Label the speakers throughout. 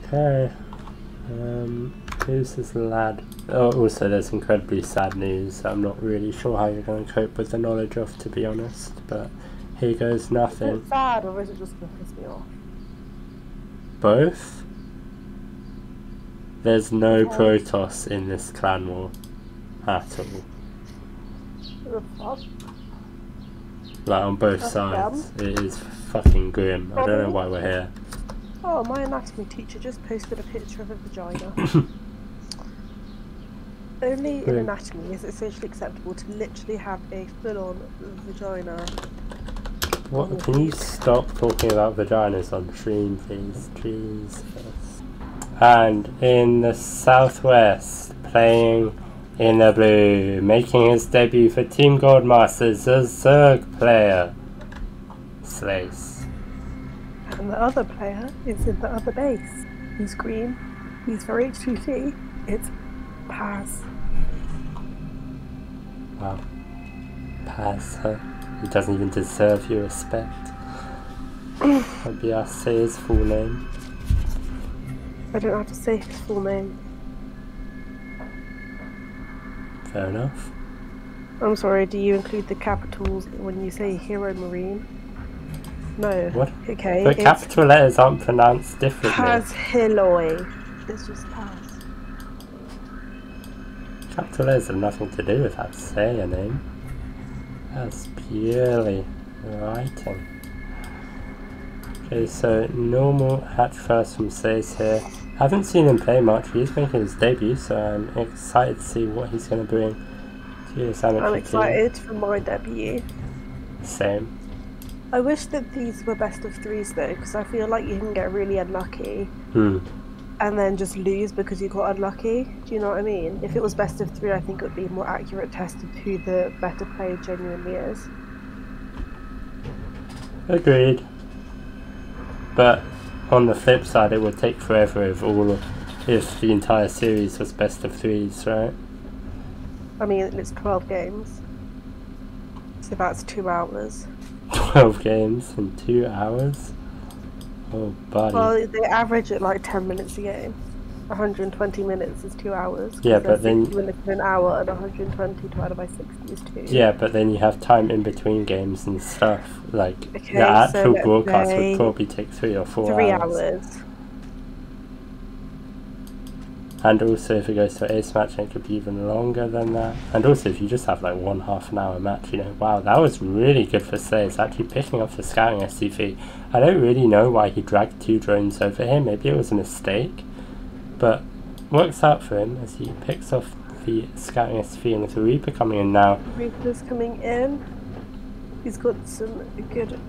Speaker 1: Okay. Who's this lad? Oh, also there's incredibly sad news I'm not really sure how you're going to cope with the knowledge of, to be honest, but here goes nothing.
Speaker 2: Is it sad or is it just going to piss me off?
Speaker 1: Both? There's no Protoss in this clan war at all.
Speaker 2: What the fuck?
Speaker 1: Like on both sides. It is fucking grim. I don't know why we're here.
Speaker 2: Oh, my anatomy teacher just posted a picture of a vagina. Only in anatomy is it socially acceptable to literally have a full-on vagina.
Speaker 1: What? Can you stop talking about vaginas on stream, please? Jesus. And in the southwest, playing in the blue, making his debut for Team GoldMasters, the Zerg player, Slace.
Speaker 2: And the other player is in the other base. He's green. He's for HTT. It's Paz.
Speaker 1: Wow. Paz, huh? He doesn't even deserve your respect. Maybe I'll say his full name.
Speaker 2: I don't know how to say his full name.
Speaker 1: Fair enough.
Speaker 2: I'm sorry, do you include the capitals when you say Hero Marine? No.
Speaker 1: What?
Speaker 2: Okay.
Speaker 1: But capital letters aren't pronounced differently.
Speaker 2: Paz Hiloy. It's just Paz.
Speaker 1: Capital letters have nothing to do with how to say your name. That's purely writing. Okay, so normal hatch first from Slace here. I haven't seen him play much. He's making his debut, so I'm excited to see what he's going to bring to his amateur team.
Speaker 2: I'm excited for my debut.
Speaker 1: Same.
Speaker 2: I wish that these were best of threes though, because I feel like you can get really unlucky and then just lose because you got unlucky. Do you know what I mean? If it was best of three, I think it would be a more accurate test of who the better player genuinely is.
Speaker 1: Agreed. But on the flip side, it would take forever if the entire series was best of threes, right?
Speaker 2: I mean, it's 12 games, so that's 2 hours.
Speaker 1: 12 games in 2 hours? Oh, buddy.
Speaker 2: Well, they average at like 10 minutes a game. 120 minutes is 2 hours.
Speaker 1: Yeah, but then
Speaker 2: 60 minutes in an hour, and 120 divided by 60 is 2.
Speaker 1: Yeah, but then you have time in between games and stuff. Like
Speaker 2: Okay,
Speaker 1: the actual
Speaker 2: so
Speaker 1: broadcast would probably take 3 or 4
Speaker 2: 3
Speaker 1: hours.
Speaker 2: hours.
Speaker 1: And also, if it goes to ace match, it could be even longer than that. And also, if you just have like 1 half-an-hour match, you know, wow, that was really good for Slays. Actually picking up the scouting SCV. I don't really know why he dragged 2 drones over here. Maybe it was a mistake, but works out for him as he picks off the scouting SCV, and with the Reaper coming in now.
Speaker 2: Reaper's coming in. He's got some good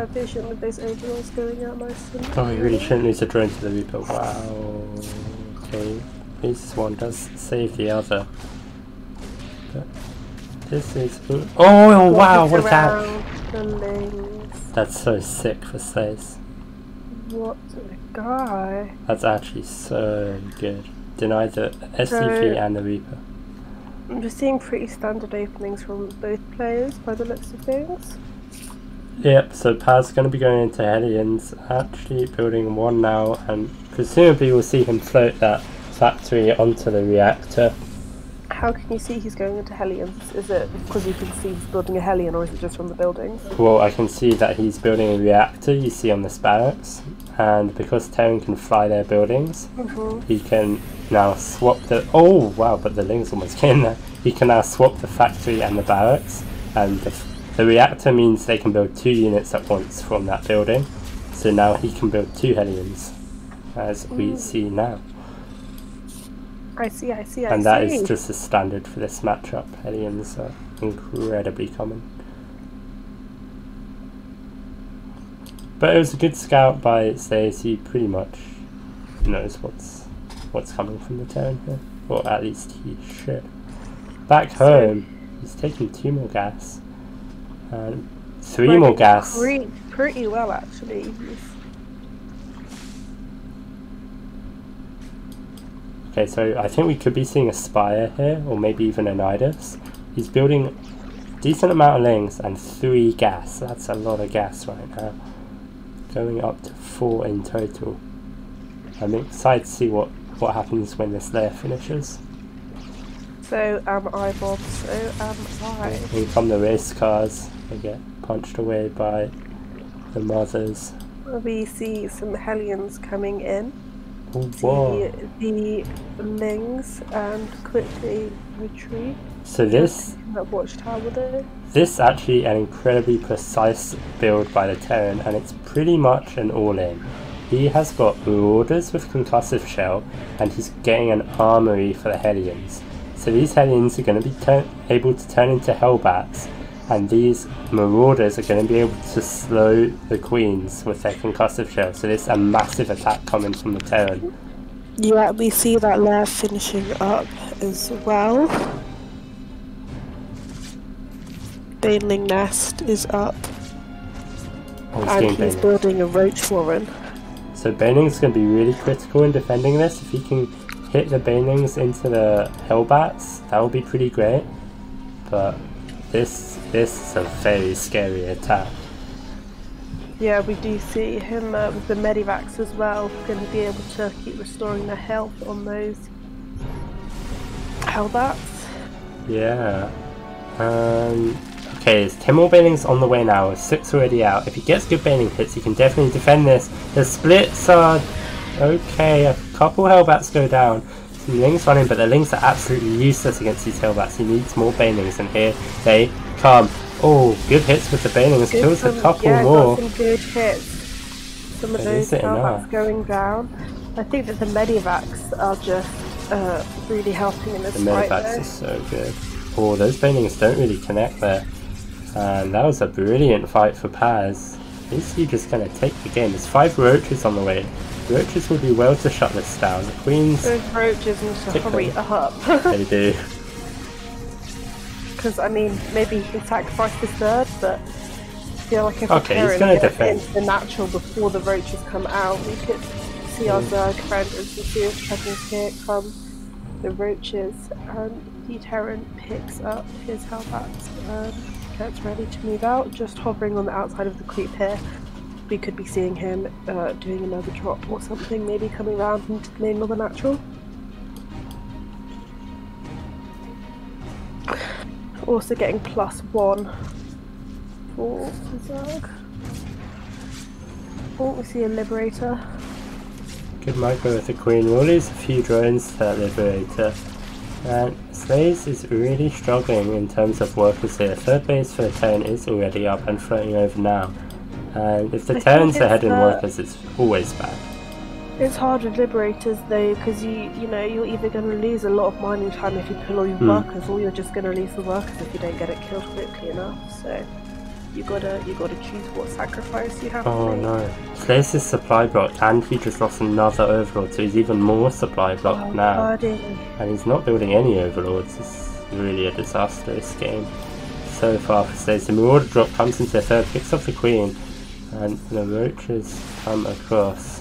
Speaker 2: vision with those overalls going out nice and
Speaker 1: Oh, he really shouldn't lose a drone to the Reaper. Wow. Okay. At least one does save the other. But this is... Oh, wow, what a cat! That's so sick for Slays.
Speaker 2: What a guy.
Speaker 1: That's actually so good. Deny the SCV and the Reaper.
Speaker 2: I'm just seeing pretty standard openings from both players by the looks of things.
Speaker 1: Yep, so Paz going to be going into Hellions, actually building one now, and presumably we'll see him float that factory onto the reactor.
Speaker 2: How can you see he's going into Hellions? Is it because you can see he's building a Hellion, or is it just from the buildings?
Speaker 1: Well, I can see that he's building a reactor, you see on this barracks, and because Terran can fly their buildings, he can now swap the... Oh, wow, but the Ling's almost getting there. He can now swap the factory and the barracks, and the reactor means they can build 2 units at once from that building. So now he can build 2 Hellions, as we see now.
Speaker 2: I see.
Speaker 1: And that is just the standard for this matchup. Hellions are incredibly common. But it was a good scout by Stace. He pretty much knows what's coming from the Terran here. Or at least he should. Back home, he's taking 2 more gas. And 3 more gas.
Speaker 2: Pretty well, actually.
Speaker 1: Okay, so I think we could be seeing a Spire here, or maybe even a Nidus. He's building a decent amount of Lings and 3 gas. That's a lot of gas right now. Going up to 4 in total. I'm excited to see what happens when this layer finishes.
Speaker 2: So am I, Bob. So am I.
Speaker 1: Here come the race cars. They get punched away by the mothers.
Speaker 2: We see some Hellions coming in.
Speaker 1: Whoa.
Speaker 2: The Lings and quickly retreat.
Speaker 1: So this
Speaker 2: watchtower though.
Speaker 1: This actually an incredibly precise build by the Terran, and it's pretty much an all-in. He has got Marauders with concussive shell, and he's getting an armory for the Hellions. So these Hellions are going to be able to turn into Hellbats, and these Marauders are going to be able to slow the Queens with their concussive shell. So there's a massive attack coming from the Terran.
Speaker 2: Yeah, we see that lair finishing up as well. Baneling Nest is up. And he's building a Roach Warren.
Speaker 1: So Baneling's going to be really critical in defending this. If he can hit the Banelings into the Hellbats, that will be pretty great. But this is a very scary attack.
Speaker 2: Yeah, we do see him with the Medivacs as well, going to be able to keep restoring their health on those Hellbats.
Speaker 1: Yeah. Okay, there's 10 more Banelings on the way now, with 6 already out. If he gets good Baneling hits, he can definitely defend this. The splits are okay, a couple Hellbats go down. Some Lings running, but the Lings are absolutely useless against these Hellbats. He needs more Banelings, and here they come. Oh, good hits with the Banelings, kills a couple more.
Speaker 2: Got some good hits. Some of those Hellbats going down. I think that the Medivacs are just really helping in this fight.
Speaker 1: The Medivacs are so good. Oh, those Banelings don't really connect there. And that was a brilliant fight for Paz. Is he just going to take the game? There's 5 Roaches on the way. The Roaches will do well to shut this down. The Queens...
Speaker 2: Those Roaches need to hurry up.
Speaker 1: They do.
Speaker 2: Because, I mean, maybe he can sacrifice his third, but I feel like if
Speaker 1: he's going to defend
Speaker 2: into the natural before the Roaches come out, we could see our Zerg friend as the serious presence. Here come the Roaches, and the Terran picks up his Hellbats and gets ready to move out, just hovering on the outside of the creep here. We could be seeing him doing another drop or something, maybe coming around into the main of the natural. Also getting +1 for Zerg. Oh, we see a Liberator.
Speaker 1: Good micro with the Queen. We'll lose a few drones to that Liberator. And Slays is really struggling in terms of workers here. Third base for the Terran is already up and floating over now. And if the Terrans are ahead in workers, it's always bad.
Speaker 2: It's hard with Liberators though, because you know you're either going to lose a lot of mining time if you pull all your workers, or you're just going to lose the workers if you don't get it killed quickly enough. So you gotta choose what sacrifice you have to make.
Speaker 1: Oh no, Slays is supply blocked, and he just lost another Overlord, so he's even more supply blocked now.
Speaker 2: Buddy.
Speaker 1: And he's not building any Overlords. It's really a disastrous game so far for Slays. The Marauder drop comes into third, picks off the Queen, and the Roaches come across.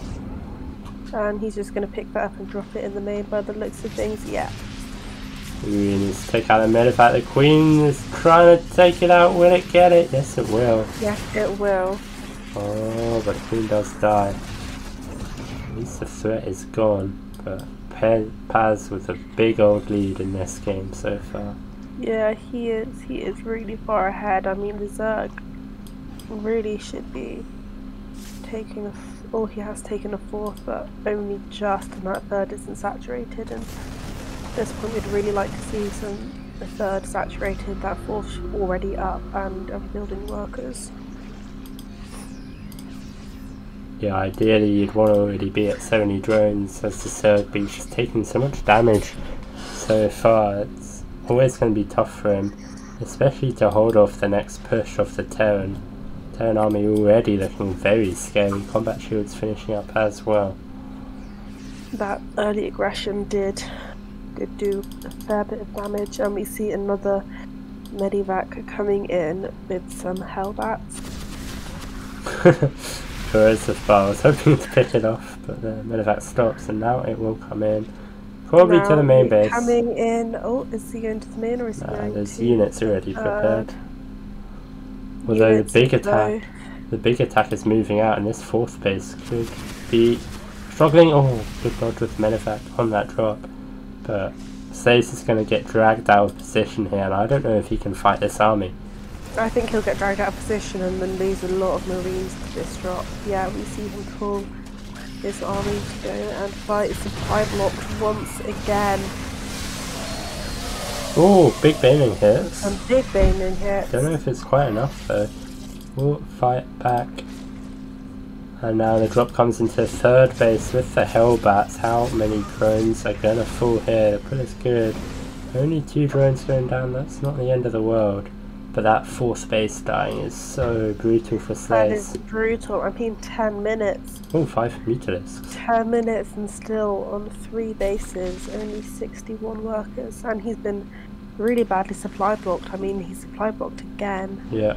Speaker 2: And he's just going to pick that up and drop it in the main by the looks of things. Yeah.
Speaker 1: He needs to take out the Medivac. The Queen is trying to take it out. Will it get it? Yes, it will.
Speaker 2: Yes, it will.
Speaker 1: Oh, but the Queen does die. At least the threat is gone. But Paz with a big old lead in this game so far.
Speaker 2: Yeah, he is. He is really far ahead. I mean, the Zerg really should be taking he has taken a fourth, but only just, and that third isn't saturated. And at this point, we'd really like to see the third saturated, that fourth already up and building workers.
Speaker 1: Yeah, ideally you'd want to already be at 70 drones, as the Zerg beach is taking so much damage so far. It's always going to be tough for him, especially to hold off the next push of the Terran. Terran army already looking very scary. Combat shields finishing up as well.
Speaker 2: That early aggression did do a fair bit of damage, and we see another Medivac coming in with some Hellbats.
Speaker 1: Corrosive bar. I was hoping to pick it off, but the Medivac stops, and now it will come in. Probably to the main base.
Speaker 2: Coming in. Oh, is he going to the main, or is he going
Speaker 1: there's
Speaker 2: to
Speaker 1: units already prepared. Although the big attack is moving out, and this fourth base could be struggling. Oh, good dodge with Medivac on that drop. But Slays is going to get dragged out of position here, and I don't know if he can fight this army.
Speaker 2: I think he'll get dragged out of position and then lose a lot of Marines to this drop. Yeah, we see him pull his army to go and fight supply blocks once again.
Speaker 1: Oh, big Baneling hits.
Speaker 2: And big Baneling hits.
Speaker 1: Don't know if it's quite enough though. We'll fight back. And now the drop comes into third base with the Hellbats. How many drones are gonna fall here? The pull is good. Only 2 drones going down, that's not the end of the world. But that fourth base dying is so brutal for Slays.
Speaker 2: That is brutal. I mean 10 minutes.
Speaker 1: Oh, 5 Mutalisks.
Speaker 2: 10 minutes and still on 3 bases, only 61 workers. And he's been really badly supply blocked. I mean, he's supply blocked again.
Speaker 1: Yeah.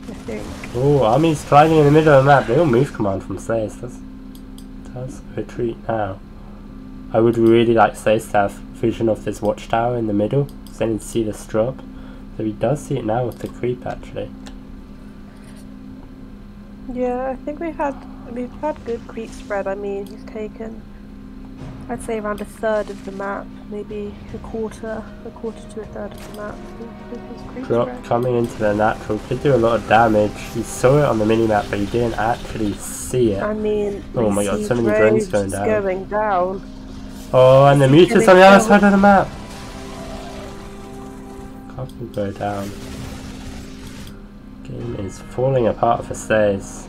Speaker 2: I think.
Speaker 1: Oh, army's driving in the middle of the map. Little move command from Slays. Does retreat now. I would really like Slays to have vision of this watchtower in the middle, so then he'd see this drop. So he does see it now with the creep actually.
Speaker 2: Yeah, I think we've had good creep spread. I mean, he's taken, I'd say, around a third of the map, maybe a quarter to a third of the map.
Speaker 1: Drop coming into the natural could do a lot of damage. He saw it on the minimap, but he didn't actually see it.
Speaker 2: I mean,
Speaker 1: oh my god, so many drones going down. Oh, and the Mutas on the other side of the map. Couple go down. Game is falling apart for Slays.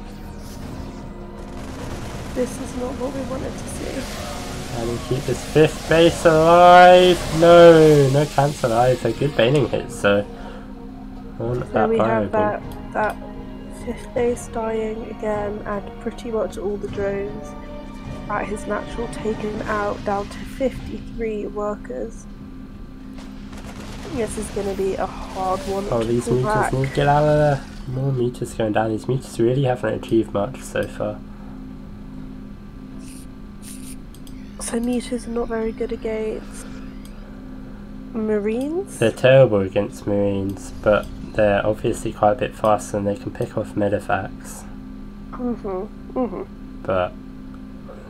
Speaker 2: This is not what we wanted to see.
Speaker 1: And we keep this 5th base alive. No cancel alive. A good Baneling hit, so
Speaker 2: we have that 5th base dying again, and pretty much all the drones at his natural taken out, down to 53 workers. This is going to be a hard one.
Speaker 1: Oh, these Mutas need to get out of there. More Mutas going down. These Mutas really haven't achieved much so far.
Speaker 2: So Mutas are not very good against Marines?
Speaker 1: They're terrible against Marines, but they're obviously quite a bit faster and they can pick off Medivacs. But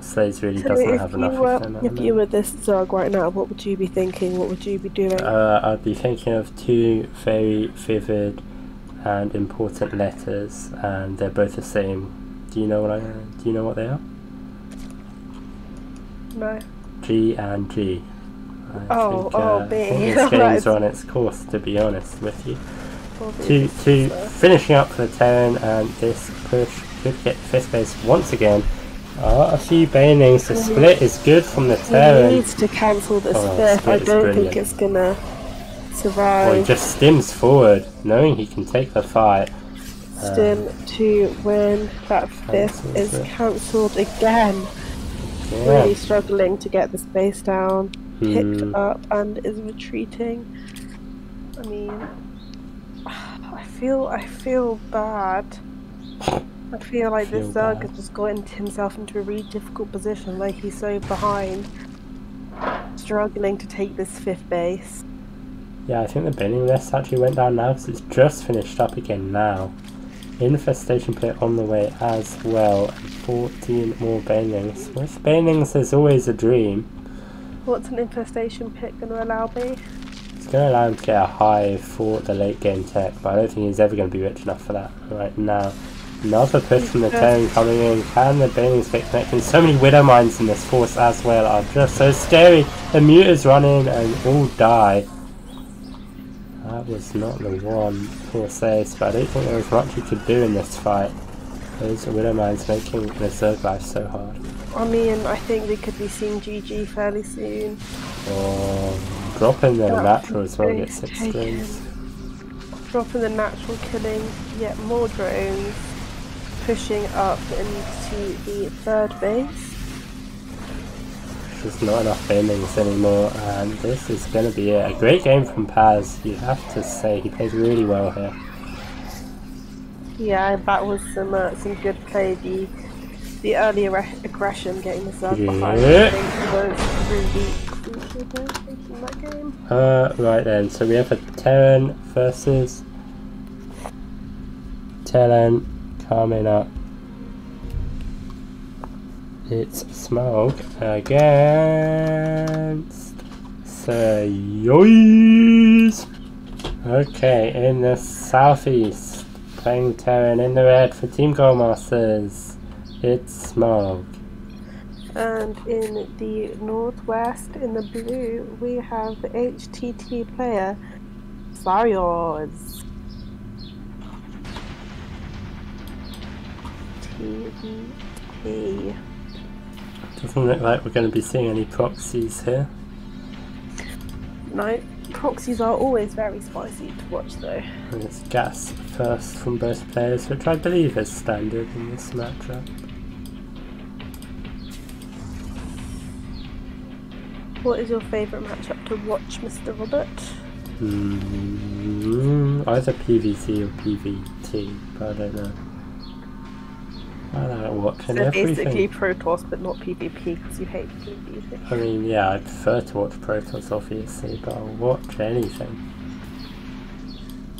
Speaker 1: Slays really doesn't have enough of them.
Speaker 2: If you were this Zerg right now, what would you be thinking? What would you be doing?
Speaker 1: I'd be thinking of 2 very vivid and important letters, and they're both the same. Do you know what they are?
Speaker 2: No.
Speaker 1: G and G.
Speaker 2: B.
Speaker 1: This game's on its course, to be honest with you. To finishing up for the Terran, and this push could get 5th base once again. A few Banelings. The split is good from the Terran.
Speaker 2: He needs to cancel this 5th. I don't think it's gonna survive.
Speaker 1: Well, he just stims forward, knowing he can take the fight.
Speaker 2: Stim to win. That 5th is cancelled again.
Speaker 1: Yeah.
Speaker 2: Really struggling to get the space down. Picked up and is retreating. I mean, I feel bad. I feel like this Zerg has just got himself into a really difficult position, like he's so behind, struggling to take this 5th base.
Speaker 1: Yeah, I think the Baneling list actually went down now because it's just finished up again now. Infestation pit on the way as well, and 14 more Banelings. With Banelings there's always a dream.
Speaker 2: What's an infestation pit going to allow me?
Speaker 1: It's going to allow him to get a hive for the late game tech, but I don't think he's ever going to be rich enough for that right now. Another push from the Terran coming in. Can the Banelings get connected? So many Widow Mines in this force as well are just so scary. The Mutas run in and all die. That was not the one for Slays, but I don't think there was much you could do in this fight. Those Widow Mines making the Zerg life so hard.
Speaker 2: I mean, I think we could be seeing GG fairly soon.
Speaker 1: Dropping the natural as well, get 6 drones.
Speaker 2: Dropping the natural, killing yet more drones. Pushing up into the 3rd base.
Speaker 1: There's not enough Banelings anymore, and this is going to be a great game from Paz. You have to say he played really well here.
Speaker 2: Yeah, that was some good play. The early aggression, getting the Zerg behind, I think was really crucial in that game.
Speaker 1: Right then, so we have a Terran versus Terran coming up. It's Smoke against Sayoys. Okay, in the southeast, playing Terran in the red for Team GoldMasters. It's Smoke.
Speaker 2: And in the northwest, in the blue, we have the HTT player, Sayoys. TBT.
Speaker 1: Doesn't look like we're going to be seeing any proxies here.
Speaker 2: No, proxies are always very spicy to watch though.
Speaker 1: And it's gas first from both players, which I believe is standard in this matchup.
Speaker 2: What is your favourite matchup to watch, Mr. Robert?
Speaker 1: Either PvC or PvT, but I don't know. I like watching everything.
Speaker 2: Basically Protoss, but not PvP because you hate PvP.
Speaker 1: I mean, yeah, I prefer to watch Protoss obviously, but I'll watch anything.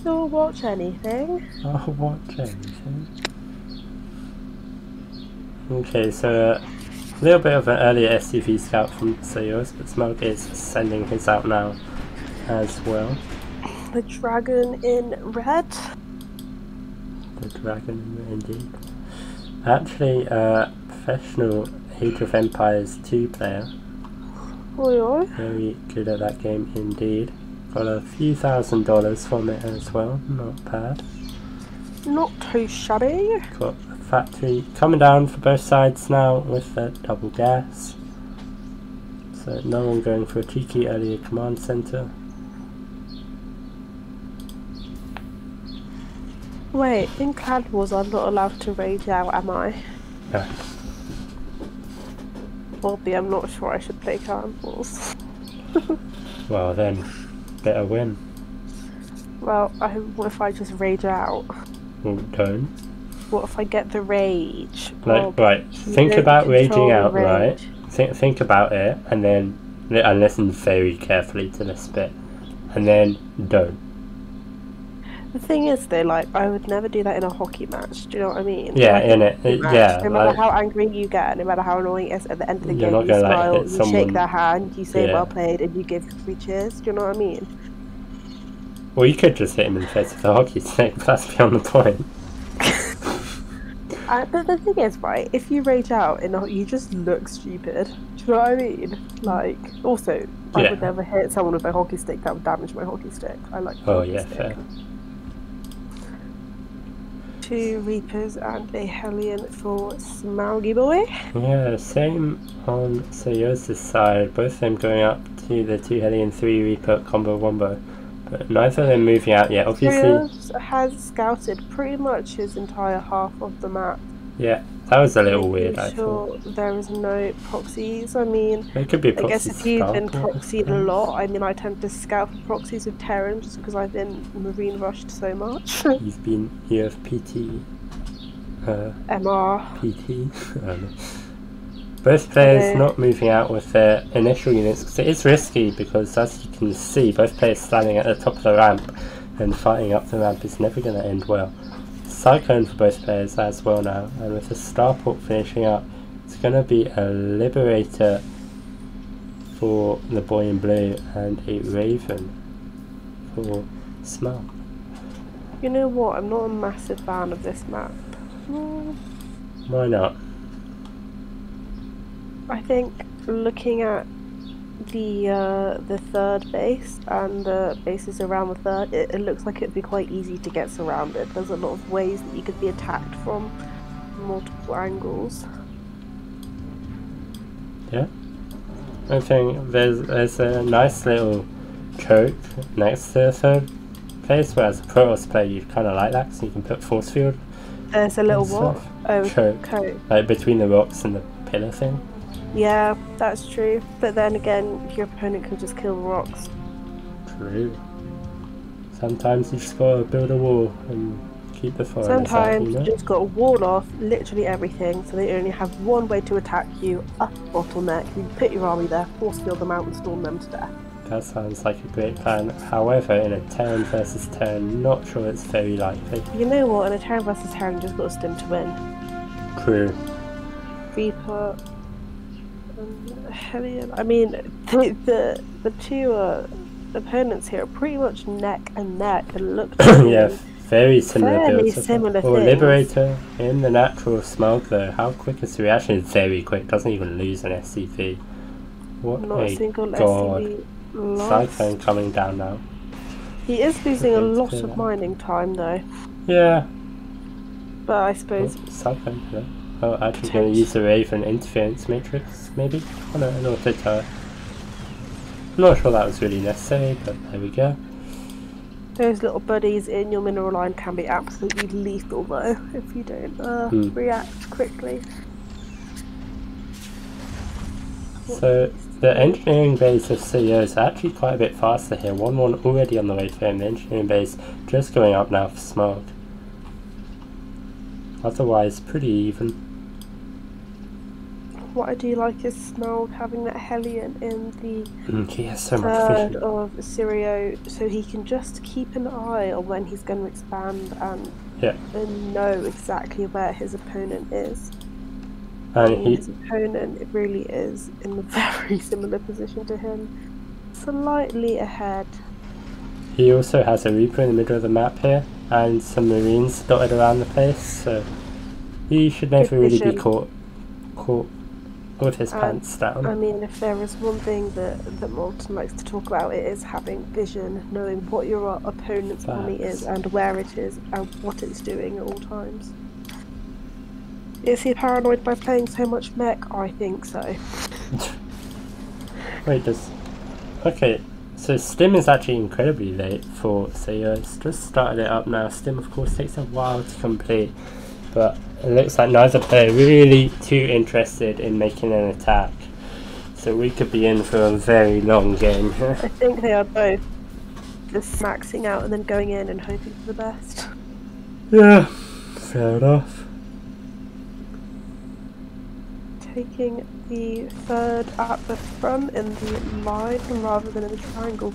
Speaker 2: You'll watch anything?
Speaker 1: I'll watch anything. Okay, so a little bit of an earlier SCV scout from Sayoys, but Smoke is sending his out now as well.
Speaker 2: The dragon in red.
Speaker 1: The dragon indeed. Actually, professional Age of Empires 2 player.
Speaker 2: Oi.
Speaker 1: Very good at that game indeed. Got a few $1,000s from it as well, not bad.
Speaker 2: Not too shabby.
Speaker 1: Got a factory coming down for both sides now with the double gas. So no one going for a cheeky earlier command center.
Speaker 2: Wait, in Clan Wars I'm not allowed to rage out, am I?
Speaker 1: No.
Speaker 2: Bobby, I'm not sure I should play Clan Wars.
Speaker 1: Well then, better win.
Speaker 2: Well, what if I just rage out?
Speaker 1: Well, don't.
Speaker 2: What if I get the rage?
Speaker 1: Like, right, think about raging out, right? Think about it, and then and listen very carefully to this bit, and then don't.
Speaker 2: The thing is, though, like, I would never do that in a hockey match. Do you know what I mean?
Speaker 1: Yeah,
Speaker 2: like,
Speaker 1: in it, yeah.
Speaker 2: No matter how angry you get, no matter how annoying it is, at the end of the game, you smile, you shake their hand, you say well played, and you give 3 cheers. Do you know what I mean?
Speaker 1: Well, you could just hit him in the face with a hockey stick, but that's beyond the point.
Speaker 2: But the thing is, right, if you rage out, you just look stupid. Do you know what I mean? Like, also, I would never hit someone with a hockey stick that would damage my hockey stick. I like the hockey stick.
Speaker 1: Fair.
Speaker 2: 2 Reapers and a Hellion for Smauggy Boy.
Speaker 1: Yeah, same on Sayoys' side, both of them going up to the 2 Hellion 3 Reaper combo wombo. But neither of them moving out yet, obviously.
Speaker 2: Sayoys has scouted pretty much his entire half of the map.
Speaker 1: Yeah, that was a little weird, I thought.
Speaker 2: There is no proxies. I mean,
Speaker 1: it could be a proxy.
Speaker 2: I guess if you've been proxied a lot, I mean, I tend to scout for proxies with Terran just because I've been marine rushed so much.
Speaker 1: You've been here of PT.
Speaker 2: MR.
Speaker 1: PT. Both players not moving out with their initial units, because it is risky, because as you can see, both players standing at the top of the ramp and fighting up the ramp is never going to end well. Cyclone for both players as well now, and with the starport finishing up, it's going to be a Liberator for the boy in blue and a Raven for Smoke.
Speaker 2: You know what, I'm not a massive fan of this map.
Speaker 1: Why not?
Speaker 2: I think looking at the third base and the bases around the third, it looks like it'd be quite easy to get surrounded. There's a lot of ways that you could be attacked from multiple angles.
Speaker 1: Yeah, I think there's a nice little choke next to the third place, whereas a Protoss player you kind of like that, so you can put force field.
Speaker 2: There's a little what? Oh,
Speaker 1: choke, like between the rocks and the pillar thing.
Speaker 2: Yeah, that's true. But then again, your opponent could just kill the rocks.
Speaker 1: True. Sometimes you just gotta build a wall and keep the foreigners
Speaker 2: Sometimes
Speaker 1: out, you know?
Speaker 2: you just gotta wall off literally everything, so they only have one way to attack you, a bottleneck. You put your army there, force field them out and storm them to death.
Speaker 1: That sounds like a great plan. However, in a Terran versus Terran, not sure it's very likely.
Speaker 2: You know what? In a Terran versus Terran, you just got a stim to win.
Speaker 1: True.
Speaker 2: Reaper Hellion. I mean, the two opponents here are pretty much neck and neck and look
Speaker 1: yeah, very similar
Speaker 2: fairly
Speaker 1: builds.
Speaker 2: similar
Speaker 1: Or
Speaker 2: things.
Speaker 1: Liberator in the natural smog though. How quick is the reaction? It's very quick. Doesn't even lose an SCP. What
Speaker 2: Not a single
Speaker 1: god.
Speaker 2: SCV lost.
Speaker 1: Cyclone coming down now.
Speaker 2: He is losing a
Speaker 1: Okay,
Speaker 2: lot of mining time though.
Speaker 1: Yeah.
Speaker 2: But I suppose
Speaker 1: Cyclone, yeah. Oh, actually going to use the Raven interference matrix, maybe? Oh no, an auto turret. I'm not sure that was really necessary, but there we go.
Speaker 2: those little buddies in your mineral line can be absolutely lethal though, if you don't react quickly.
Speaker 1: So, the engineering base of CEO is actually quite a bit faster here. 1-1 already on the way for him. The engineering base just going up now for Smog. Otherwise, pretty even.
Speaker 2: What I do like is Smog having that Hellion in the
Speaker 1: He has so much
Speaker 2: third
Speaker 1: vision.
Speaker 2: of Sirio, so he can just keep an eye on when he's going to expand and know exactly where his opponent is.
Speaker 1: And
Speaker 2: his opponent really is in a very similar position to him, slightly ahead.
Speaker 1: He also has a Reaper in the middle of the map here, and some Marines dotted around the place, so he should never really be caught with his pants down.
Speaker 2: I mean, if there is one thing that Molten likes to talk about, it is having vision, knowing what your opponent's army is and where it is and what it's doing at all times. Is he paranoid by playing so much mech? I think so.
Speaker 1: Wait, okay, so Stim is actually incredibly late for CEO. It's just started it up now. Stim, of course, takes a while to complete, but it looks like neither player really too interested in making an attack. So we could be in for a very long game here.
Speaker 2: I think they are both just maxing out and then going in and hoping for the best.
Speaker 1: Yeah, fair enough.
Speaker 2: Taking the third at the front in the line rather than in the triangle.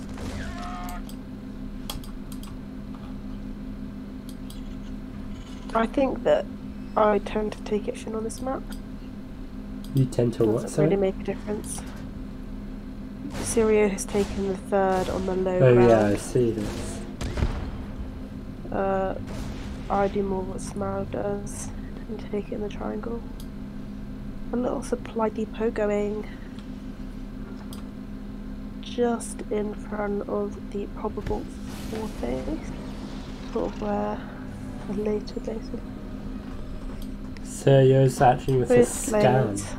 Speaker 2: I think that I tend to take action on this map.
Speaker 1: You tend to what,
Speaker 2: doesn't really make a difference. Sirio has taken the third on the low
Speaker 1: ground.
Speaker 2: ground.
Speaker 1: Yeah, I see this.
Speaker 2: I do more what Smile does and take it in the triangle. A little supply depot going just in front of the probable forte, sort of where the later base would.
Speaker 1: Serio's actually with a scan
Speaker 2: lanes.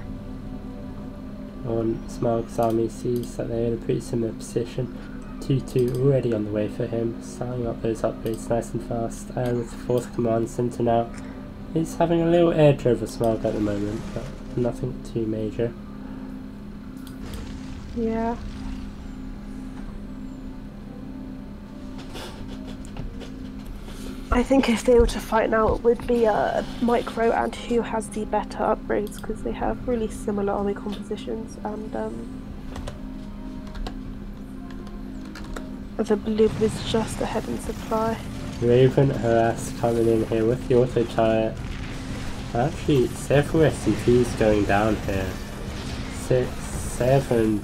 Speaker 1: on Smog's army, sees that they're in a pretty similar position. 2-2 already on the way for him, starting up those upgrades nice and fast, and with the 4th command center now, he's having a little edge over Smog at the moment, but nothing too major.
Speaker 2: Yeah. I think if they were to fight now, it would be Micro and who has the better upgrades, because they have really similar army compositions, and the blue is just ahead in supply.
Speaker 1: Raven harass coming in here with the auto turret. Actually, several SCPs going down here. 6, 7.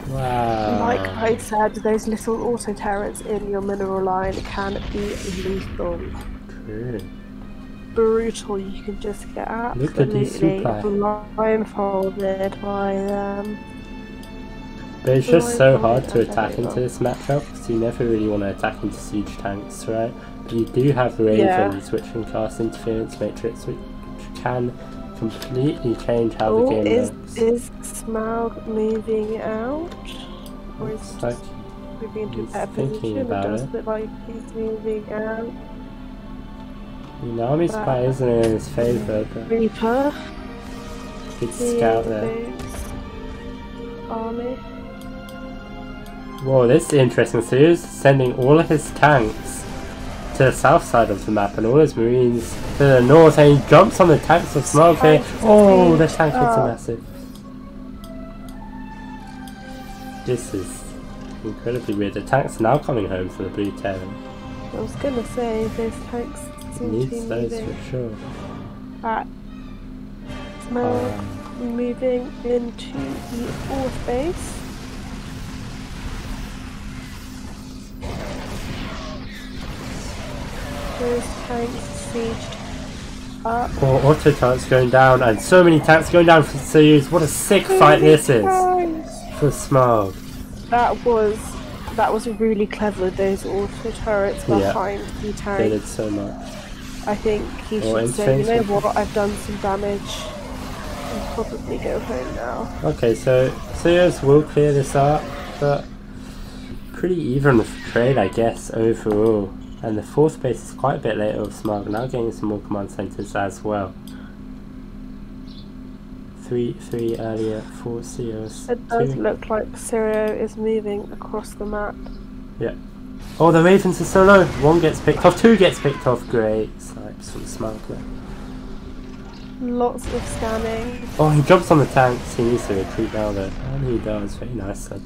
Speaker 1: Wow.
Speaker 2: Like I said, those little auto turrets in your mineral line can be lethal.
Speaker 1: True.
Speaker 2: Brutal, you can just get absolutely blindfolded by them.
Speaker 1: But it's just so hard to attack into this matchup, because you never really want to attack into siege tanks, right? But you do have Ravens, which can cast interference matrix, which can completely change how the game looks.
Speaker 2: Is Smaug moving out? Or is he
Speaker 1: like
Speaker 2: moving into a better position? It does look like he's moving out.
Speaker 1: The army spy isn't in his favour, but
Speaker 2: Reaper.
Speaker 1: good scout there.
Speaker 2: Army.
Speaker 1: Whoa, this is interesting. So he's sending all of his tanks to the south side of the map and all his marines to the north, and he jumps on the tanks of Smog here. Oh, the tank hits a massive. This is incredibly weird. The tank's now coming home for the blue Terran.
Speaker 2: I was gonna say, those tanks seem to be
Speaker 1: Needs those
Speaker 2: moving.
Speaker 1: for sure.
Speaker 2: Smog. moving into the fourth base. Those tanks sieged up.
Speaker 1: Oh, auto tanks going down, and so many tanks going down for Soyuz. What a sick fight this is for Smog.
Speaker 2: That was really clever. Those auto turrets behind the tank.
Speaker 1: They did so much.
Speaker 2: I think he should say, you know what? I've done some damage. And probably go home now.
Speaker 1: Okay, so Soyuz will clear this up, but pretty even trade, I guess, overall. And the fourth base is quite a bit later with Smog, now getting some more command centers as well. 3 earlier, 4 Soyuz.
Speaker 2: It does look like Syrio is moving across the map.
Speaker 1: Yeah. Oh, the Ravens are so low. 1 gets picked off, 2 gets picked off. Great snipes from Smog there.
Speaker 2: Lots of scanning.
Speaker 1: Oh, he jumps on the tanks. He needs to retreat now though. And he does. Very nice then.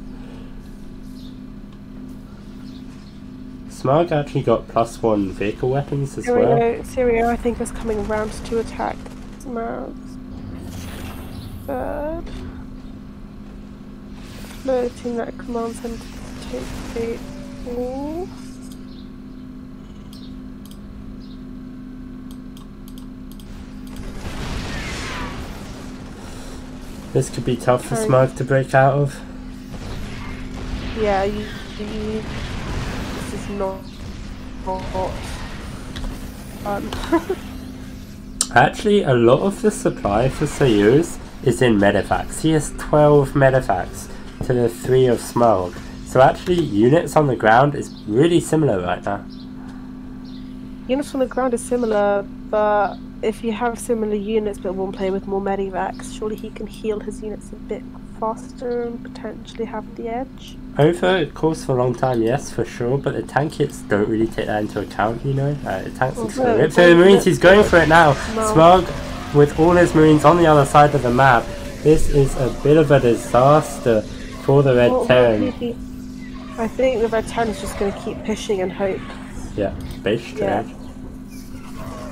Speaker 1: Smog actually got +1 vehicle weapons as well.
Speaker 2: Syrio, I think, is coming around to attack Smog's third. Floating that command center to take the fourth.
Speaker 1: This could be tough for Smog to break out of.
Speaker 2: Yeah, this is not fun.
Speaker 1: Actually, a lot of the supply for Soyuz is in medevacts. He has 12 medevacts to the 3 of Smog. So actually, units on the ground is really similar right now.
Speaker 2: Units on the ground is similar, but if you have similar units but one player with more medivacs, surely he can heal his units a bit faster and potentially have the edge.
Speaker 1: Over the course of a long time, yes, for sure, but the tank hits don't really take that into account, you know? The tanks are going to rip through the Marines, he's going for it now! Smog, with all his Marines on the other side of the map, this is a bit of a disaster for the Red Terran.
Speaker 2: I think the Red Terran is just going to keep pushing and hope.
Speaker 1: Yeah, base trade.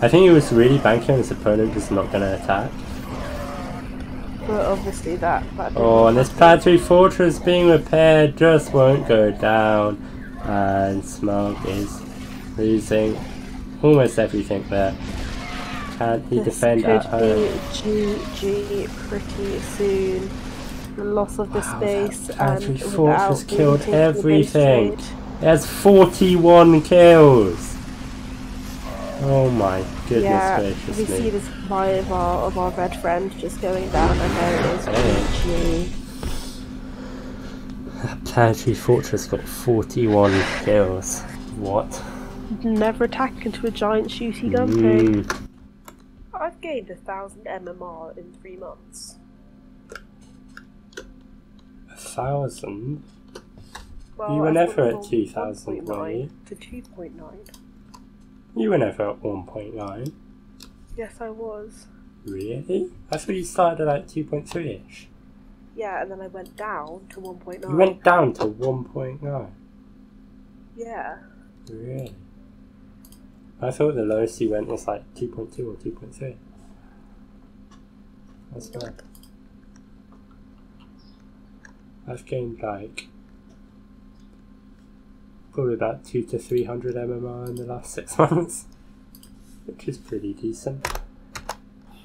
Speaker 1: I think he was really banking on his opponent just not going to attack.
Speaker 2: But obviously that
Speaker 1: oh, and this planetary fortress being repaired just won't go down. And Smog is losing almost everything there. Can he defend at home?
Speaker 2: This could be GG pretty soon. The loss of the space and
Speaker 1: fortress killed everything. It has 41 kills. Oh my goodness gracious
Speaker 2: we see this vibe of our red friend just going down, and there it is. GG.
Speaker 1: That planetary fortress got 41 kills. What?
Speaker 2: Never attack into a giant shooty gun thing. I've gained 1,000 MMR in 3 months.
Speaker 1: 1,000?
Speaker 2: Well,
Speaker 1: you were never at 2,000, were you?
Speaker 2: To 2.9.
Speaker 1: You were never at 1.9.
Speaker 2: Yes, I was.
Speaker 1: Really? I thought you started at like 2.3ish.
Speaker 2: Yeah, and then I went down to 1.9.
Speaker 1: You went down to 1.9?
Speaker 2: Yeah.
Speaker 1: Really? I thought the lowest you went was like 2.2 or 2.3. That's bad. I've gained like probably about 200 to 300 MMR in the last 6 months, which is pretty decent.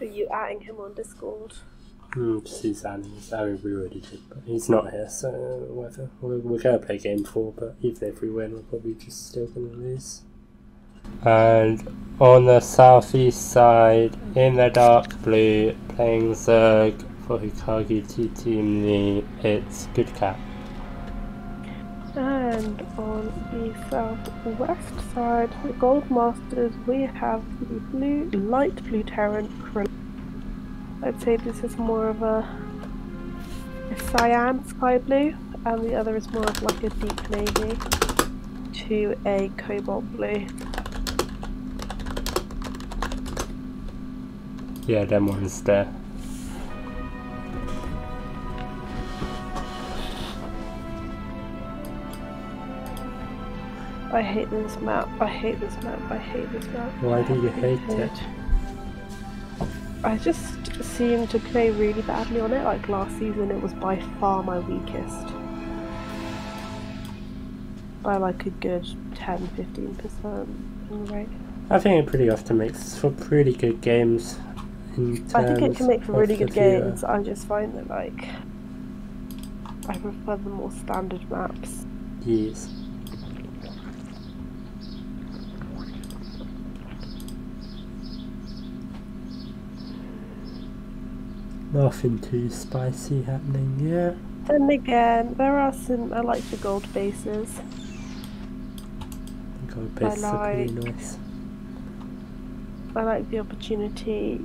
Speaker 2: Are you adding him on Discord?
Speaker 1: Just use Annie's. I mean, we already did, but he's not here, so whatever. We're going to play game 4, but even if we win, we're probably just still going to lose. And on the southeast side, in the dark blue, playing Zerg for Houkago Team Lee, it's Good Cat.
Speaker 2: And on the southwest side, the GoldMasters, we have the light blue Terran. I'd say this is more of a cyan sky blue, and the other is more of like a deep navy to a cobalt blue.
Speaker 1: Yeah, them ones there.
Speaker 2: I hate this map, I hate this map, I hate this map.
Speaker 1: Why do you hate it?
Speaker 2: seem to play really badly on it. Like last season, it was by far my weakest. By like a good 10-15%. Right.
Speaker 1: I think it pretty often makes for pretty good games.
Speaker 2: I think it can make for really good games. I just find that like I prefer the more standard maps.
Speaker 1: Yes. Nothing too spicy happening, yeah.
Speaker 2: Then again, there are some. I like the gold bases.
Speaker 1: The gold bases are pretty nice.
Speaker 2: I like the opportunity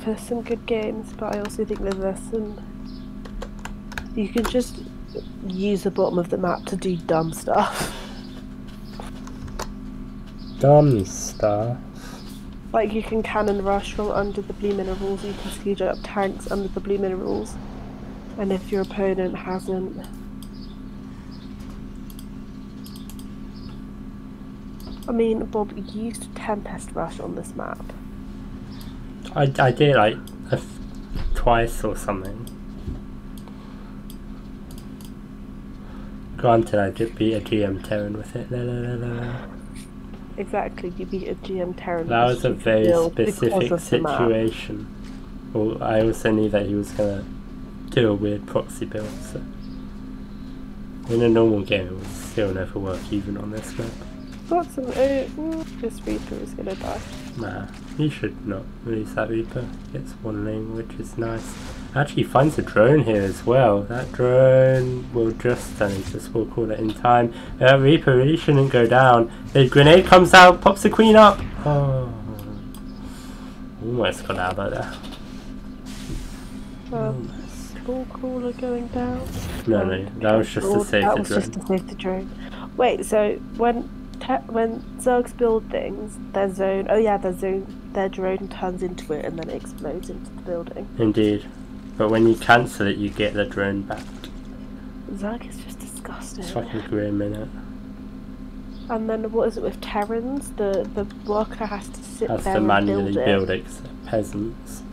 Speaker 2: for some good games, but I also think that there's some. You can just use the bottom of the map to do dumb stuff.
Speaker 1: Dumb stuff?
Speaker 2: Like you can cannon rush from under the blue minerals, you can siege up tanks under the blue minerals. And if your opponent hasn't... I mean, Bob, you used Tempest Rush on this map.
Speaker 1: I did like twice or something. Granted, I did beat a GM Terran with it.
Speaker 2: Exactly, you beat a GM Terran.
Speaker 1: That was a very specific situation. Well, I also knew that he was gonna do a weird proxy build, so in a normal game it would still never work even on this map.
Speaker 2: Got some. This Reaper is gonna die.
Speaker 1: Nah, you should not release that Reaper. Gets one lane, which is nice. Actually finds a drone here as well. That drone will just will call it in time. That Reaper really shouldn't go down. The grenade comes out, pops the queen up. Oh, almost got out of there.
Speaker 2: Ball crawler going down.
Speaker 1: No, that was just to save the drone. That was just to
Speaker 2: save the drone. Wait, so when Zergs build things, their drone turns into it and then it explodes into the building.
Speaker 1: Indeed. But when you cancel it, you get the drone back.
Speaker 2: Zerg is just disgusting.
Speaker 1: It's fucking grim, innit?
Speaker 2: And then what is it with Terrans? The worker has to sit there and
Speaker 1: to manually build it, except peasants.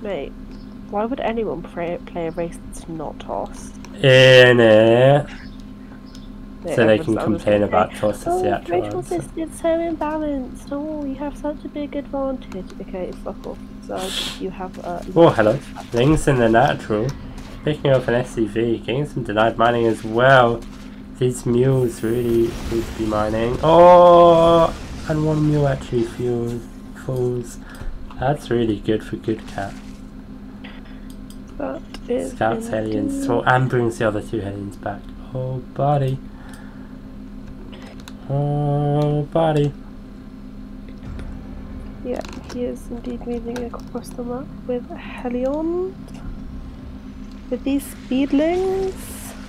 Speaker 2: Mate, why would anyone play a race that's not tossed?
Speaker 1: Innit? So they can complain about toss as the actual
Speaker 2: racial system's so imbalanced. Oh, you have such a big advantage. Okay, fuck off. So you have
Speaker 1: oh, hello. Things in the natural. Picking up an SCV, getting some denied mining as well. These mules really need to be mining. Oh, and one mule actually falls. That's really good for good cat.
Speaker 2: That is
Speaker 1: Scouts aliens, and brings the other two aliens back. Oh, buddy. Oh, buddy.
Speaker 2: Yeah, he is indeed moving across the map with Helion. With these speedlings.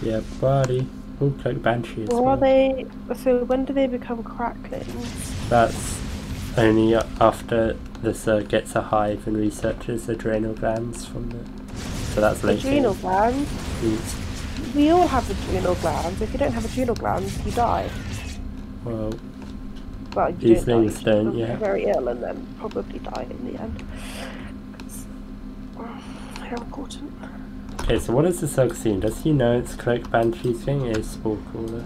Speaker 1: Yeah, buddy. Oh, like Banshee as well.
Speaker 2: Or are they... So when do they become cracklings?
Speaker 1: That's only after the Zerg gets a hive and researches adrenal glands from the... So that's later.
Speaker 2: Adrenal glands?
Speaker 1: Yes.
Speaker 2: We all have adrenal glands. If you don't have adrenal glands, you die.
Speaker 1: Well,
Speaker 2: you
Speaker 1: these things don't, yeah.
Speaker 2: You're very ill and then probably die in the end. Very important.
Speaker 1: Okay, so what is the Zerg seeing? Does he know it's Cloak Banshee's thing? A Spore Crawler.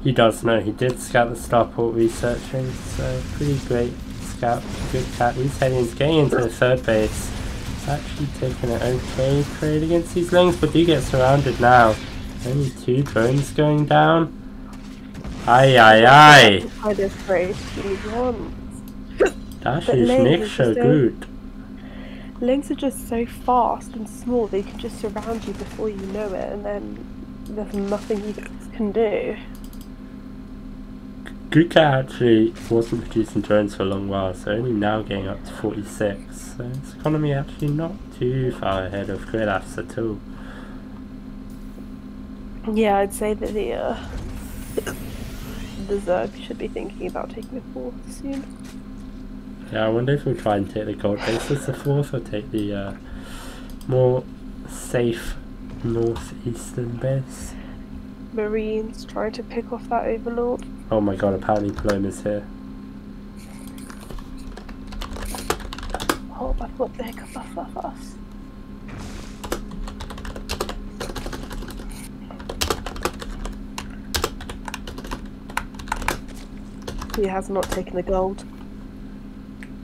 Speaker 1: He does know. He did scout the starport researching, so pretty great scout. Good cat. These aliens getting into the third base. Actually taking an okay trade against these lings, but do get surrounded now. Only 2 drones going down. Aye.
Speaker 2: Kind of phrase he wants.
Speaker 1: Das ist nicht so gut.
Speaker 2: Lings are just so fast and small, they can just surround you before you know it, and then there's nothing you can do. Guka
Speaker 1: actually wasn't producing drones for a long while, so only now getting up to 46. So its economy actually not too far ahead of Grelaf's at all.
Speaker 2: Yeah, I'd say that the Zerg should be thinking about taking a 4th soon.
Speaker 1: Yeah, I wonder if we'll try and take the gold base as the 4th or take the more safe northeastern base.
Speaker 2: Marines trying to pick off that overlord.
Speaker 1: Oh my god, apparently Paloma's here.
Speaker 2: Hop I've got the hiccup off us. He has not taken the gold.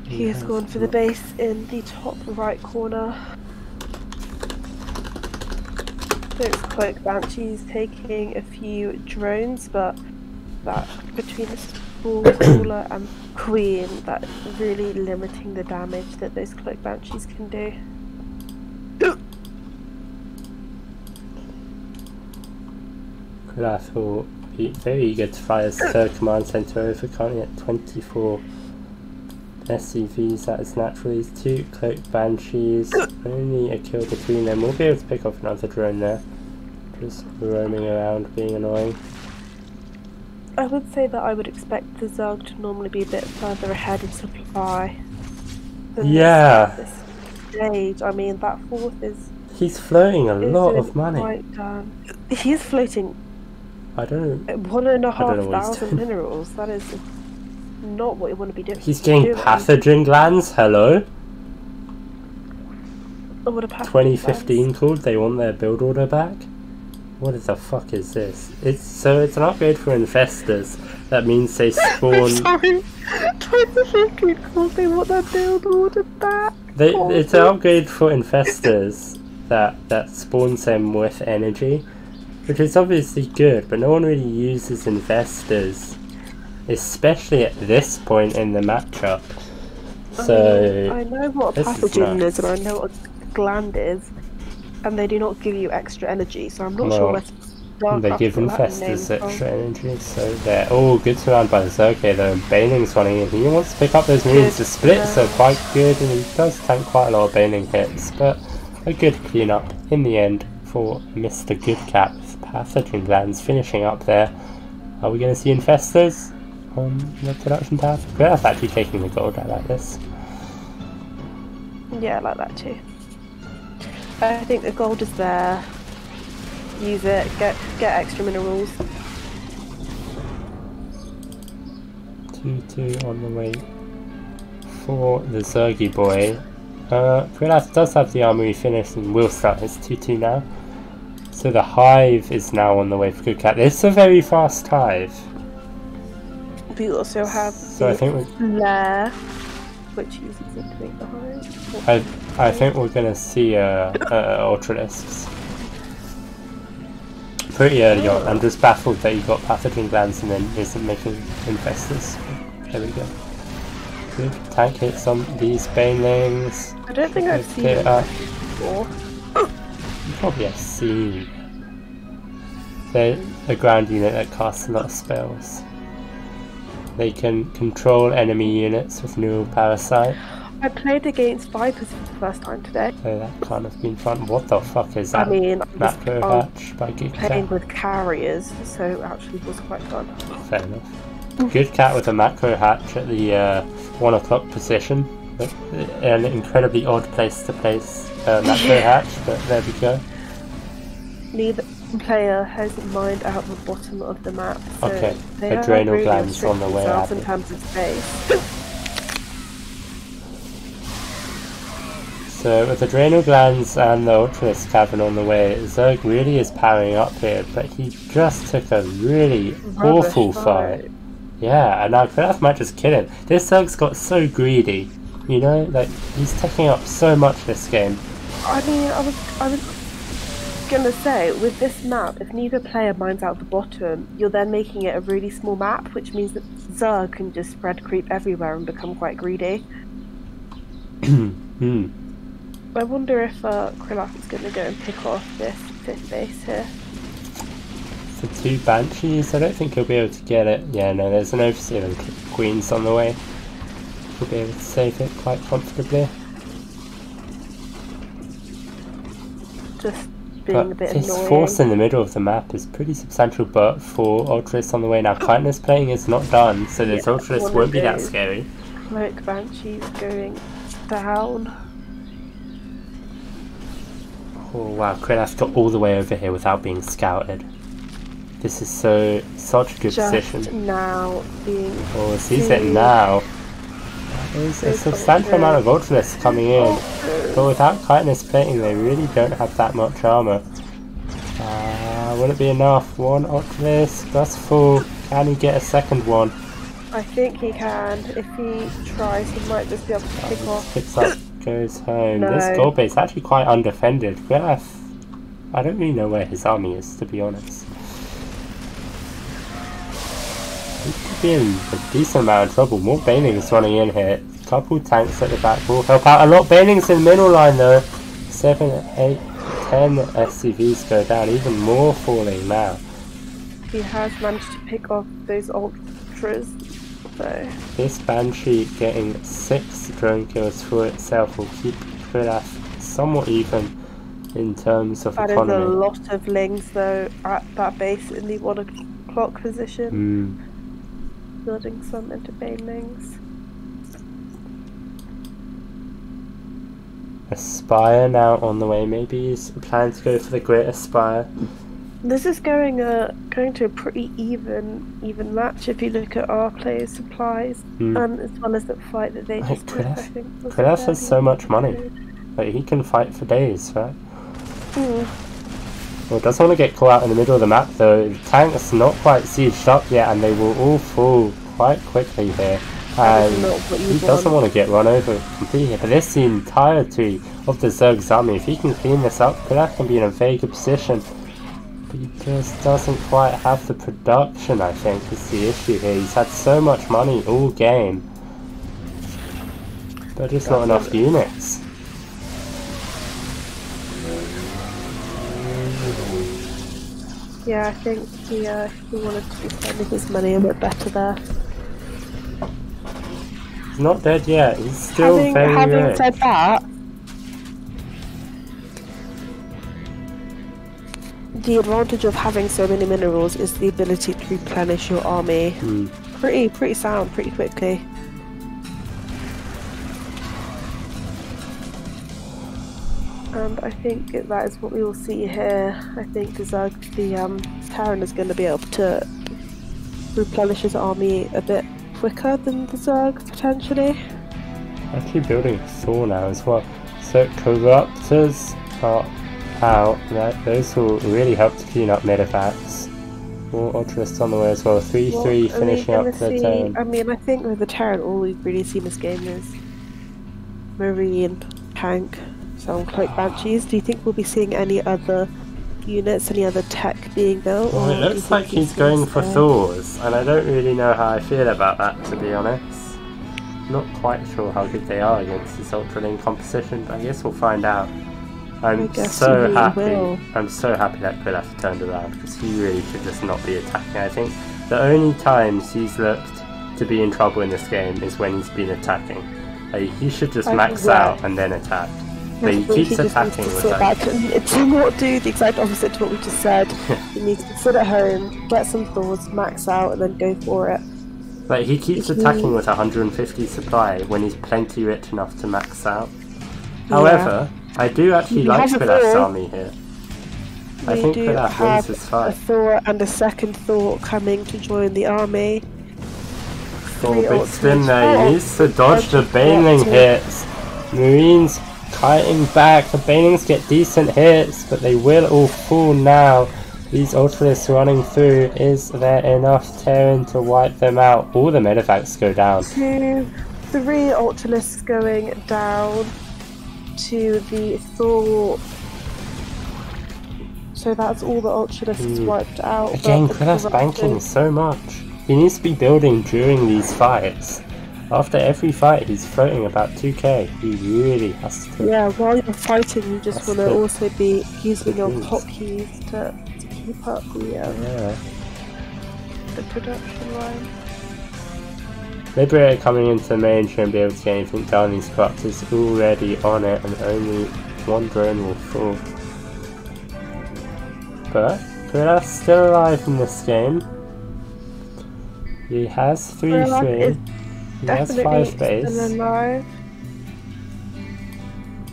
Speaker 2: He has gone for the base in the top right corner. There's Cloak Banshees taking a few drones, but that between the Sprawler and Queen, that's really limiting the damage that those Cloak Banshees can do.
Speaker 1: I thought very eager to fly his third command center over, currently at 24 SCVs. That is naturally 2 Cloak Banshees, only a kill between them. We'll be able to pick off another drone there, just roaming around being annoying.
Speaker 2: I would say that I would expect the Zerg to normally be a bit further ahead in supply than this stage. I mean, that fourth is...
Speaker 1: He's floating a lot of money.
Speaker 2: Quite done. He is floating...
Speaker 1: I don't know.
Speaker 2: 1,500 minerals. That is not what you want to be doing.
Speaker 1: He's getting pathogen glands. Hello.
Speaker 2: Oh, what a pathogen
Speaker 1: 2015 called. They want their build order back. What the fuck is this? It's an upgrade for infestors. That means they spawn.
Speaker 2: Sorry. 2015 called. They want their build order back.
Speaker 1: It's an upgrade for infestors that spawns them with energy, which is obviously good, but no one really uses infestors, especially at this point in the matchup. So
Speaker 2: I know what a pathogen is, and I know what a gland is, and they do not give you extra energy, so I'm not sure where
Speaker 1: they give infestors extra energy, so they're all good surrounded by the Zerg here though. Baneling's running in. He wants to pick up those minions. The splits are quite good, and he does tank quite a lot of Baneling hits, but a good cleanup in the end for Mr. Goodcat with pathogen glands finishing up there. Are we going to see infestors on the production tab? That's actually taking the gold. I like this.
Speaker 2: Yeah, I like that too. I think the gold is there. Use it. Get extra minerals.
Speaker 1: 2-2 on the way for the Zergy boy. Krilas does have the armory finished and will start his 2-2 now. So the hive is now on the way for Goodcat. This is a very fast hive.
Speaker 2: We also have Lair, which uses it to make the hive.
Speaker 1: I think we're going to see Ultralisks pretty early on. I'm just baffled that you got pathogen glands and then isn't making infestors. There we go. Good tank hits on these banelings.
Speaker 2: I don't think I've seen it before.
Speaker 1: You probably have seen. They're a ground unit that casts a lot of spells. They can control enemy units with neural parasite.
Speaker 2: I played against Vipers for the first time today.
Speaker 1: So that can't have been fun. What the fuck is that?
Speaker 2: I mean,
Speaker 1: Macro hatch by Goodcat.
Speaker 2: Playing with carriers, so it actually was quite fun.
Speaker 1: Fair enough. Goodcat with a macro hatch at the 1 o'clock position. An incredibly odd place to place macro hatch, but there we go.
Speaker 2: Neither player has mined out the bottom of the map, so
Speaker 1: okay,
Speaker 2: they
Speaker 1: adrenal glands on the way out.
Speaker 2: In terms of space.
Speaker 1: So with adrenal glands and the Ultralisk cavern on the way, Zerg really is powering up here, but he just took a really awful fight. Yeah, and now Krilas might just kill him. This Zerg's got so greedy, you know, like he's taking up so much this game.
Speaker 2: I mean, I was gonna say, with this map, if neither player mines out the bottom, you're then making it a really small map, which means that Zerg can just spread creep everywhere and become quite greedy. I wonder if Krilas is gonna go and pick off this 5th base here.
Speaker 1: For 2 Banshees, I don't think he'll be able to get it. Yeah, no, there's an Overseer and Queens on the way. He'll be able to save it quite comfortably.
Speaker 2: Just being a bit annoying.
Speaker 1: This force in the middle of the map is pretty substantial, but for Ultralisk on the way now, Kindness playing is not done, so this Ultralisk won't be that scary.
Speaker 2: Cloak Banshees going down.
Speaker 1: Oh wow, Krilas got all the way over here without being scouted. This is such a good position.
Speaker 2: Now being
Speaker 1: sees it now. There's a substantial amount of Ultralists coming in, but without chitinous plating they really don't have that much armor. Will it be enough? One Ultralist, that's full. Can he get a second one?
Speaker 2: I think he can. If he tries, he might just be able to pick off.
Speaker 1: Picks up, goes home.
Speaker 2: No.
Speaker 1: This gold base is actually quite undefended. I don't really know where his army is, to be honest. He could be in a decent amount of trouble. More Banelings running in here. Couple tanks at the back will help out a lot. Banelings in the middle line though. 7, 8, 10 SCVs go down. Even more falling now.
Speaker 2: He has managed to pick off those ultras, so...
Speaker 1: This Banshee getting 6 drone kills for itself will keep Krillaf somewhat even in terms of economy.
Speaker 2: That is a lot of lings though at that base in the 1 o'clock position. Building some into banelings.
Speaker 1: Aspire now on the way. Maybe he's planning to go for the Great Aspire.
Speaker 2: This is going to a pretty even match if you look at our players' supplies and as well as the fight that they just took. I think
Speaker 1: Krillaf has so much money. Like, he can fight for days, right? Well, doesn't want to get caught out in the middle of the map though. The tank's not quite sieged up yet and they will all fall quite quickly here. And he doesn't want to get run over completely. But this is the entirety of the Zerg's army. If he can clean this up, Krillaf can be in a very good position. But he just doesn't quite have the production, I think, is the issue here. He's had so much money all game, but just not enough units.
Speaker 2: Yeah, I think he wanted to be spending his money a bit better there.
Speaker 1: He's not dead yet. He's still very
Speaker 2: Having
Speaker 1: rich.
Speaker 2: said that, the advantage of having so many minerals is the ability to replenish your army pretty sound, pretty quickly. And I think that is what we will see here. I think the Terran is going to be able to replenish his army a bit quicker than the Zerg, potentially.
Speaker 1: Actually building Thor now as well. So Corruptors are out. Those will really help to clean up Medivacs. More Ultralists on the way as well. 3-3 finishing up the turn.
Speaker 2: I mean, I think with the Terran, all we've really seen this game is Marine, Tank, some Cloak Banshees. Do you think we'll be seeing any other units, any other tech being built?
Speaker 1: Well, it looks like he's going for Thors, and I don't really know how I feel about that, to be honest. Not quite sure how good they are against this Ultraling composition, but I guess we'll find out. I'm so happy. I'm so happy that Krillaf turned around, because he really should just not be attacking. I think the only times he's looked to be in trouble in this game is when he's been attacking. Like, he should just max out and then attack. But he keeps attacking with that.
Speaker 2: To not do the exact opposite to what we just said. He needs to sit at home, get some Thors, max out, and then go for it.
Speaker 1: Like, he keeps attacking with 150 supply when he's plenty rich enough to max out. However, I do actually like Krillaf's army here. I think Krillaf wins this fight.
Speaker 2: A Thor and a second Thor coming to join the army.
Speaker 1: Thor big spin there. He needs to dodge the Baneling hits. Marines kiting back. The Banelings get decent hits, but they will all fall now. These Ultralists running through. Is there enough Terran to wipe them out? All the Medivacs go down.
Speaker 2: 2, 3 Ultralists going down to the Thor. So that's all the Ultralists wiped out.
Speaker 1: Again, Krillaf's banking so much. He needs to be building during these fights. After every fight, he's floating about 2k. He really has to.
Speaker 2: Yeah, while you're fighting, you just want to also be using your hotkeys to keep up the production line.
Speaker 1: Liberator coming into the main shouldn't be able to get anything done. These Corruptors already on it, and only one drone will fall. But Krillaf's still alive in this game. He has 3-3. He has 5 base.
Speaker 2: Alive.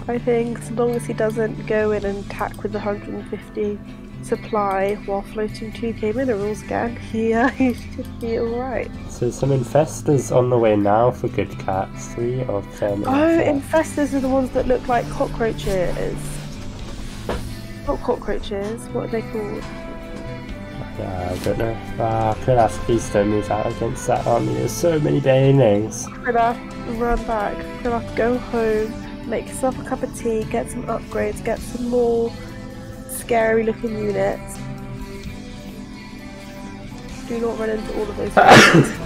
Speaker 2: I think as long as he doesn't go in and attack with 150 supply while floating 2k minerals again, yeah, you should be alright.
Speaker 1: So some infestors on the way now for good cats. 3 of them.
Speaker 2: Oh, infestors are the ones that look like cockroaches. Not cockroaches, what are they called?
Speaker 1: Yeah, I don't know. Krilas, please don't move out against that army. There's so many banelings.
Speaker 2: Krilas, run back. Krilas, go home, make yourself a cup of tea, get some upgrades, get some more scary looking units. Do not run into all of those things.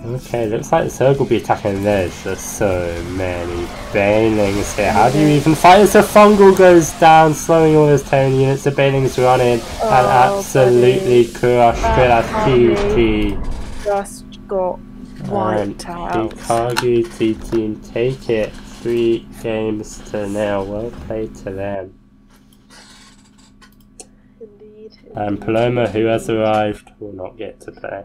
Speaker 1: Okay, looks like the Zerg will be attacking this. There's so many banelings here. How do you even fight as the fungal goes down, slowing all those Terran units? The banelings running and absolutely crushed. GG.
Speaker 2: Just got wiped out.
Speaker 1: Houkago team take it 3 games to 0. Well played to them.
Speaker 2: Indeed.
Speaker 1: And Paloma, who has arrived, will not get to play.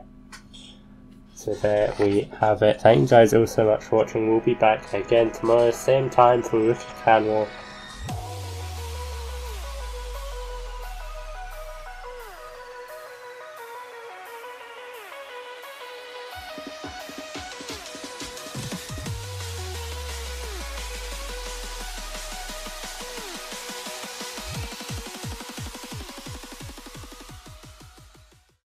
Speaker 1: So there we have it. Thank you guys all so much for watching. We'll be back again tomorrow, same time for Rookie Clan War.